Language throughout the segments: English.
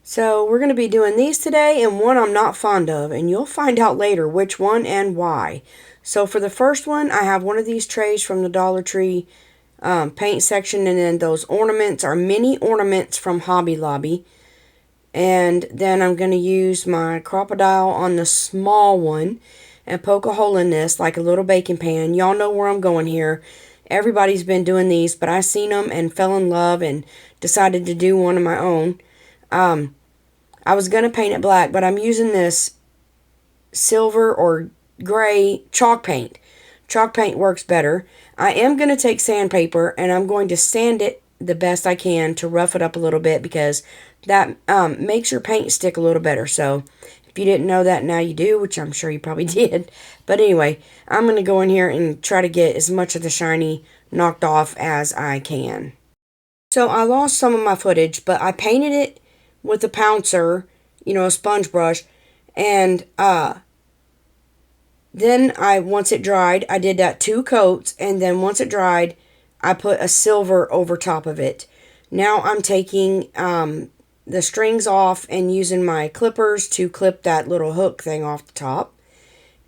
So we're going to be doing these today, and one I'm not fond of, and you'll find out later which one and why. So for the first one, I have one of these trays from the Dollar Tree paint section, and then those ornaments are mini ornaments from Hobby Lobby. And then I'm going to use my crocodile on the small one and poke a hole in this like a little baking pan. Y'all know where I'm going here. Everybody's been doing these, but I seen them and fell in love and decided to do one of my own. I was going to paint it black, but I'm using this silver or gray chalk paint. Chalk paint works better. I am going to take sandpaper and I'm going to sand it the best I can to rough it up a little bit because that makes your paint stick a little better. So if you didn't know that, now you do, which I'm sure you probably did. But anyway, I'm going to go in here and try to get as much of the shiny knocked off as I can. So I lost some of my footage, but I painted it with a pouncer, a sponge brush, and then once it dried, I did that 2 coats, and then once it dried, I put a silver over top of it. Now I'm taking the strings off and using my clippers to clip that little hook thing off the top.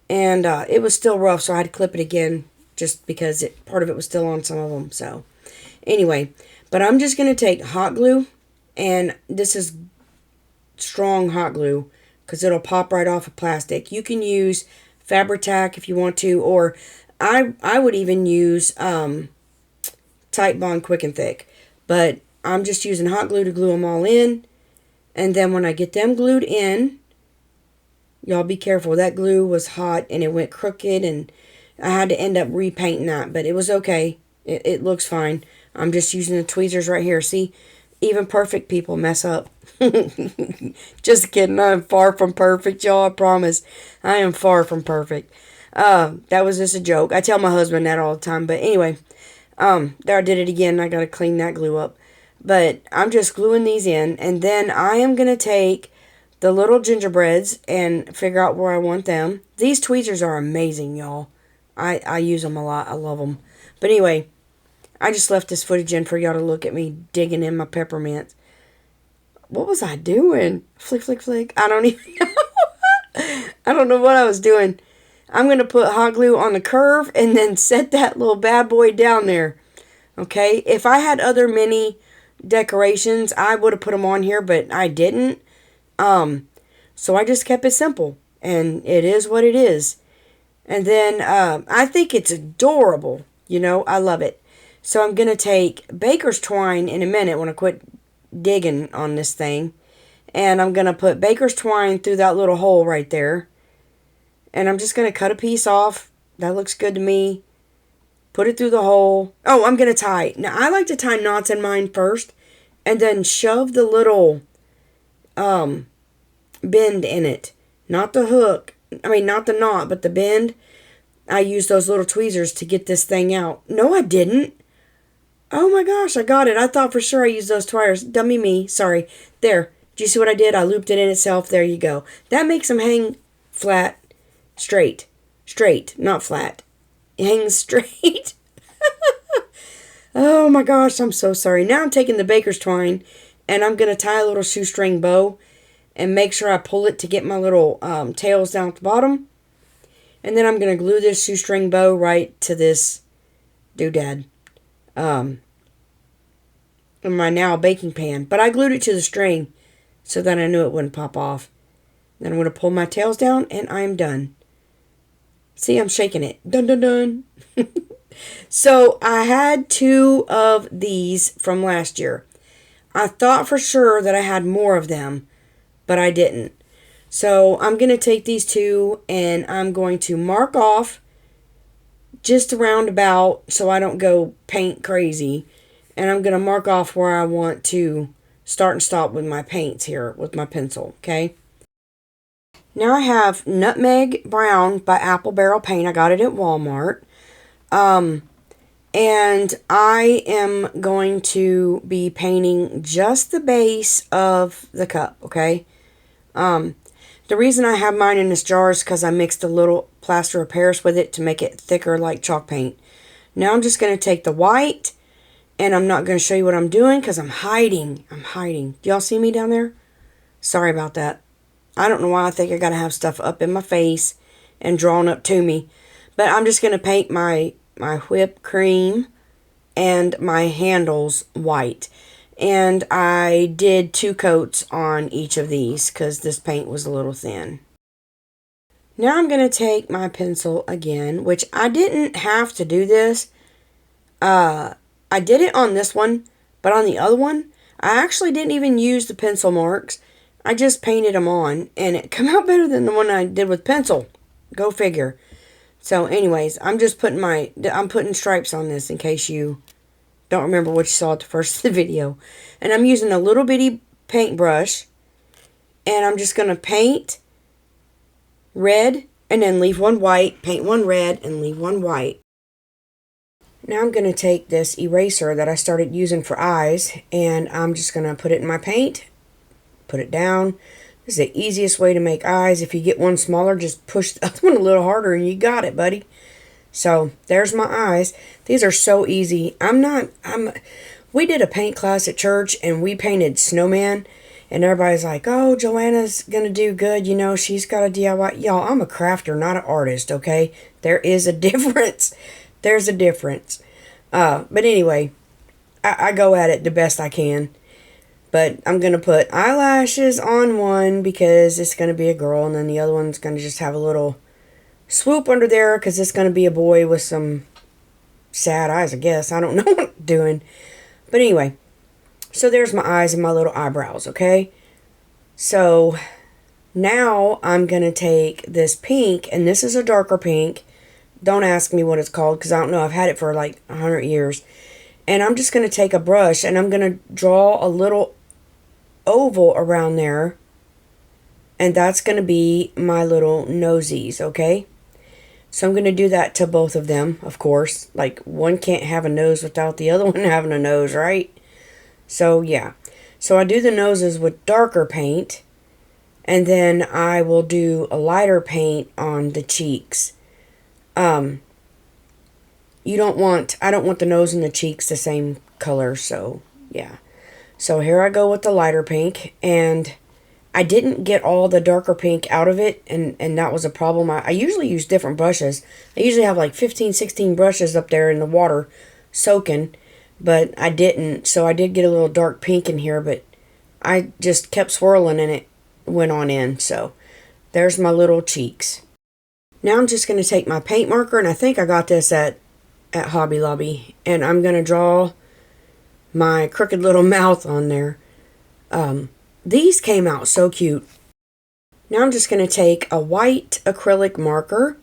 And it was still rough, so I had to clip it again just because part of it was still on some of them. So anyway, but I'm just going to take hot glue, and this is strong hot glue because it'll pop right off of plastic. You can use Fabri-Tac if you want to, or I would even use Tight Bond Quick and Thick, but I'm just using hot glue to glue them all in. And then when I get them glued in, y'all be careful, that glue was hot and it went crooked, and I had to end up repainting that, but it was okay. It looks fine. I'm just using the tweezers right here. See, even perfect people mess up. Just kidding. I'm far from perfect, y'all. I promise. I am far from perfect. That was just a joke. I tell my husband that all the time. But anyway, there I did it again. I got to clean that glue up. But I'm just gluing these in. And then I am going to take the little gingerbreads and figure out where I want them. These tweezers are amazing, y'all. I use them a lot. I love them. But anyway, I just left this footage in for y'all to look at me digging in my peppermints. What was I doing? Flick, flick, flick. I don't even know. I don't know what I was doing. I'm going to put hot glue on the curve and then set that little bad boy down there. Okay? If I had other mini decorations, I would have put them on here, but I didn't. So I just kept it simple. And it is what it is. And then I think it's adorable. I love it. So I'm going to take baker's twine in a minute when I quit digging on this thing. And I'm going to put baker's twine through that little hole right there. And I'm just going to cut a piece off. That looks good to me. Put it through the hole. Oh, I'm going to tie. Now, I like to tie knots in mine first. And then shove the little bend in it. Not the hook. Not the knot, but the bend. I used those little tweezers to get this thing out. No, I didn't. Oh my gosh, I got it. I thought for sure I used those tweezers. Dummy me. Sorry. There. Do you see what I did? I looped it in itself. There you go. That makes them hang flat, straight. Straight, not flat. It hangs straight. Oh my gosh, I'm so sorry. Now I'm taking the baker's twine and I'm going to tie a little shoestring bow and make sure I pull it to get my little tails down at the bottom. And then I'm going to glue this shoestring bow right to this doodad. In my now baking pan. But I glued it to the string so that I knew it wouldn't pop off. Then I'm going to pull my tails down and I'm done. See, I'm shaking it. Dun dun dun. So I had 2 of these from last year. I thought for sure that I had more of them, but I didn't. So I'm going to take these 2 and I'm going to mark off just around about so I don't go paint crazy. And I'm going to mark off where I want to start and stop with my paints here with my pencil, okay? Now I have Nutmeg Brown by Apple Barrel Paint. I got it at Walmart. And I am going to be painting just the base of the cup, okay? The reason I have mine in this jar is because I mixed a little plaster of Paris with it to make it thicker like chalk paint. Now I'm just going to take the white, and I'm not going to show you what I'm doing because I'm hiding. Do y'all see me down there? Sorry about that. I don't know why I think I gotta have stuff up in my face and drawn up to me. But I'm just gonna paint my whipped cream and my handles white. And I did 2 coats on each of these because this paint was a little thin. Now I'm going to take my pencil again, which I didn't have to do this. I did it on this one, but on the other one, I actually didn't even use the pencil marks. I just painted them on, and it came out better than the one I did with pencil. Go figure. So anyways, I'm putting stripes on this in case you don't remember what you saw at the first of the video. And I'm using a little bitty paintbrush, and I'm just going to paint red and then leave one white, paint one red and leave one white. Now I'm going to take this eraser that I started using for eyes, and I'm just going to put it in my paint, put it down. This is the easiest way to make eyes. If you get one smaller, just push the other one a little harder and you got it, buddy. So there's my eyes. These are so easy. We did a paint class at church and we painted snowman, and everybody's like, oh, Joanna's gonna do good, you know, she's got a DIY. Y'all, I'm a crafter, not an artist, okay? There is a difference. There's a difference. But anyway, I go at it the best I can. But I'm going to put eyelashes on one because it's going to be a girl, and then the other one's going to just have a little swoop under there because it's going to be a boy with some sad eyes, I guess. I don't know what I'm doing. But anyway, so there's my eyes and my little eyebrows, okay? So now I'm going to take this pink, and this is a darker pink. Don't ask me what it's called because I don't know. I've had it for like 100 years. And I'm just going to take a brush and I'm going to draw a little oval around there. And that's going to be my little nosies, okay? So I'm going to do that to both of them, of course. Like, one can't have a nose without the other one having a nose, right? So, yeah. So I do the noses with darker paint. And then I will do a lighter paint on the cheeks. I don't want the nose and the cheeks the same color, so yeah. So here I go with the lighter pink, and I didn't get all the darker pink out of it, and that was a problem. I usually use different brushes. I usually have like 15, 16 brushes up there in the water soaking, but I didn't, so I did get a little dark pink in here, but I just kept swirling and it went on in, so there's my little cheeks. Now I'm just going to take my paint marker, and I think I got this at Hobby Lobby, and I'm going to draw my crooked little mouth on there. These came out so cute. Now I'm just going to take a white acrylic marker,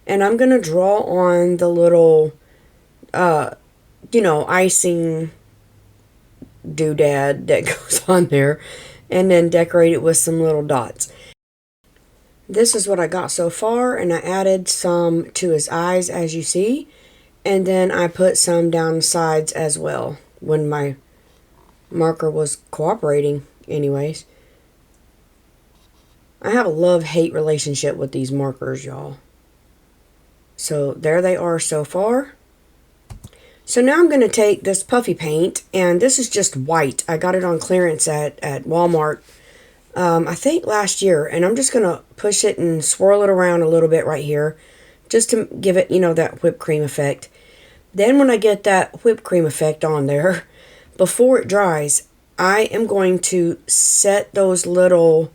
and I'm going to draw on the little, icing doodad that goes on there, and then decorate it with some little dots. This is what I got so far, and I added some to his eyes, as you see, and then I put some down the sides as well when my marker was cooperating anyways. I have a love-hate relationship with these markers, y'all. So there they are so far. So now I'm going to take this puffy paint, and this is just white. I got it on clearance at Walmart, I think last year, and I'm just going to push it and swirl it around a little bit right here just to give it, that whipped cream effect. Then when I get that whipped cream effect on there, before it dries, I am going to set those little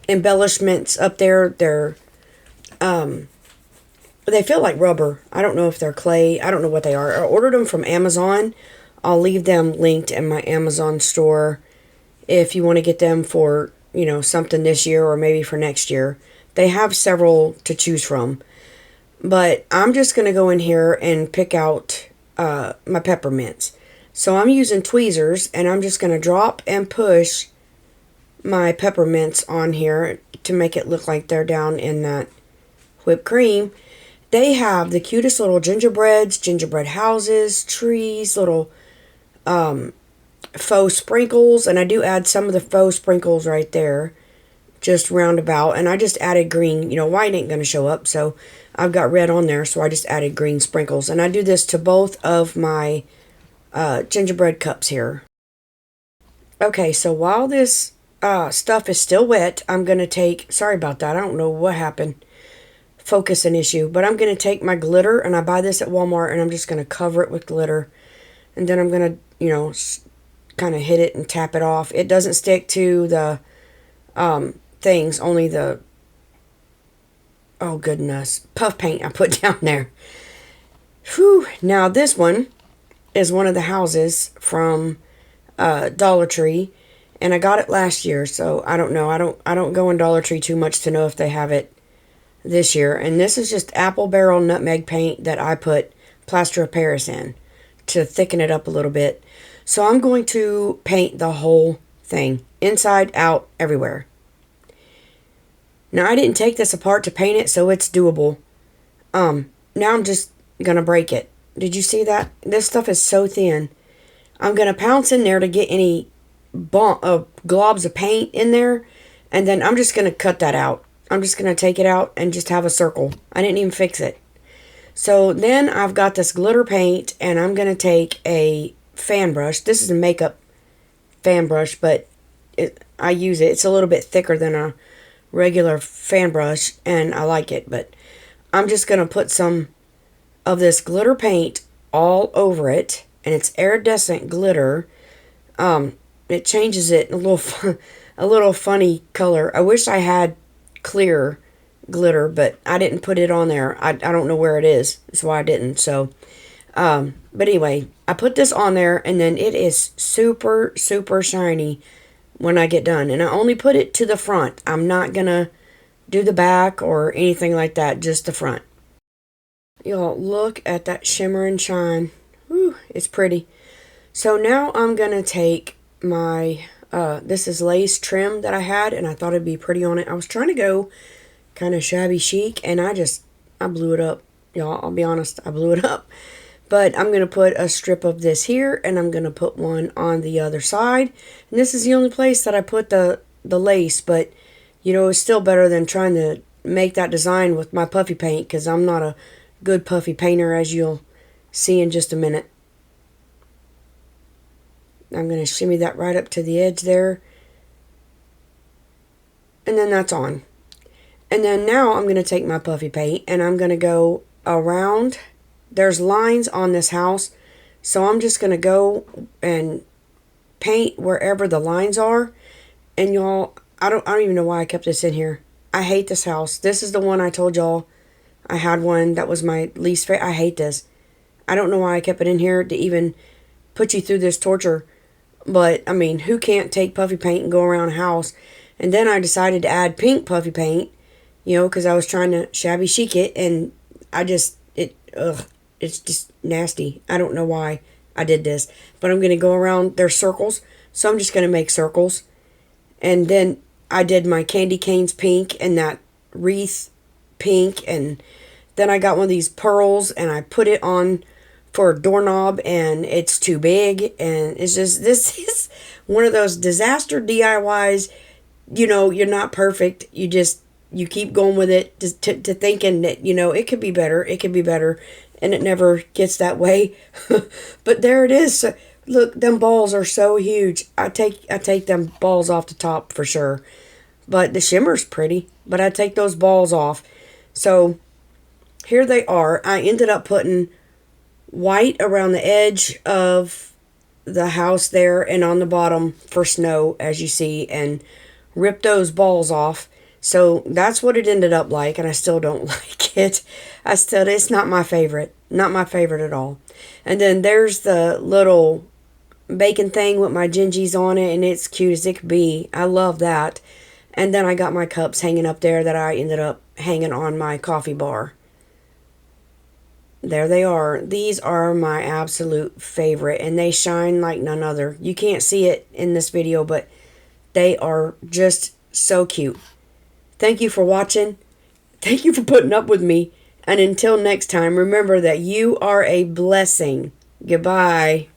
embellishments up there. They feel like rubber. I don't know if they're clay. I don't know what they are. I ordered them from Amazon. I'll leave them linked in my Amazon store if you want to get them for, something this year or maybe for next year. They have several to choose from. But I'm just going to go in here and pick out my peppermints. So I'm using tweezers, and I'm just going to drop and push my peppermints on here to make it look like they're down in that whipped cream. They have the cutest little gingerbreads, gingerbread houses, trees, little faux sprinkles, and I do add some of the faux sprinkles right there, just roundabout, and I just added green. White ain't going to show up, so I've got red on there, so I just added green sprinkles, and I do this to both of my gingerbread cups here. Okay, so while this stuff is still wet, I'm going to take, sorry about that, I don't know what happened, focusing issue, but I'm going to take my glitter, and I buy this at Walmart, and I'm just going to cover it with glitter, and then I'm going to, kind of hit it and tap it off. It doesn't stick to the things, only the, oh goodness, puff paint I put down there. Whew. Now this one is one of the houses from Dollar Tree, and I got it last year, so I don't know. I don't go in Dollar Tree too much to know if they have it this year. And this is just apple barrel nutmeg paint that I put plaster of Paris in to thicken it up a little bit. So I'm going to paint the whole thing, inside, out, everywhere. Now I didn't take this apart to paint it, so it's doable. Now I'm just gonna break it. Did you see that? This stuff is so thin. I'm gonna pounce in there to get any globs of paint in there, and then I'm just gonna cut that out. I'm just gonna take it out and just have a circle. I didn't even fix it. So then I've got this glitter paint, and I'm gonna take a fan brush. This is a makeup fan brush, but I use it. It's a little bit thicker than a regular fan brush, and I like it, but I'm just going to put some of this glitter paint all over it, and it's iridescent glitter. It changes it a little funny color. I wish I had clear glitter, but I didn't put it on there. I don't know where it is. That's why I didn't. So, but anyway, I put this on there, and then it is super, super shiny when I get done. And I only put it to the front. I'm not going to do the back or anything like that, just the front. Y'all, look at that shimmer and shine. Whew, it's pretty. So now I'm going to take my, this is lace trim that I had, and I thought it'd be pretty on it. I was trying to go kind of shabby chic, and I blew it up. Y'all, I'll be honest, I blew it up. But I'm going to put a strip of this here, and I'm going to put one on the other side. And this is the only place that I put the lace, but, it's still better than trying to make that design with my puffy paint, because I'm not a good puffy painter, as you'll see in just a minute. I'm going to shimmy that right up to the edge there. And then that's on. And then now I'm going to take my puffy paint, and I'm going to go around. There's lines on this house, so I'm just going to go and paint wherever the lines are. And y'all, I don't even know why I kept this in here. I hate this house. This is the one I told y'all I had one that was my least favorite. I hate this. I don't know why I kept it in here to even put you through this torture. But, I mean, who can't take puffy paint and go around a house? And then I decided to add pink puffy paint, because I was trying to shabby chic it, and it's just nasty. I don't know why I did this. But I'm going to go around their circles. So I'm just going to make circles. And then I did my candy canes pink and that wreath pink. And then I got one of these pearls and I put it on for a doorknob, and it's too big. And it's just, this is one of those disaster DIYs. You're not perfect. You keep going with it to thinking that, it could be better. It could be better. And it never gets that way. But there it is. So, look, them balls are so huge. I take them balls off the top for sure. But the shimmer's pretty. But I take those balls off. So here they are. I ended up putting white around the edge of the house there and on the bottom for snow, as you see. And ripped those balls off. So that's what it ended up like, and I still don't like it. It's not my favorite. Not my favorite at all. And then there's the little bacon thing with my gingies on it, and it's cute as it could be. I love that. And then I got my cups hanging up there that I ended up hanging on my coffee bar. There they are. These are my absolute favorite, and they shine like none other. You can't see it in this video, but they are just so cute. Thank you for watching. Thank you for putting up with me. And until next time, remember that you are a blessing. Goodbye.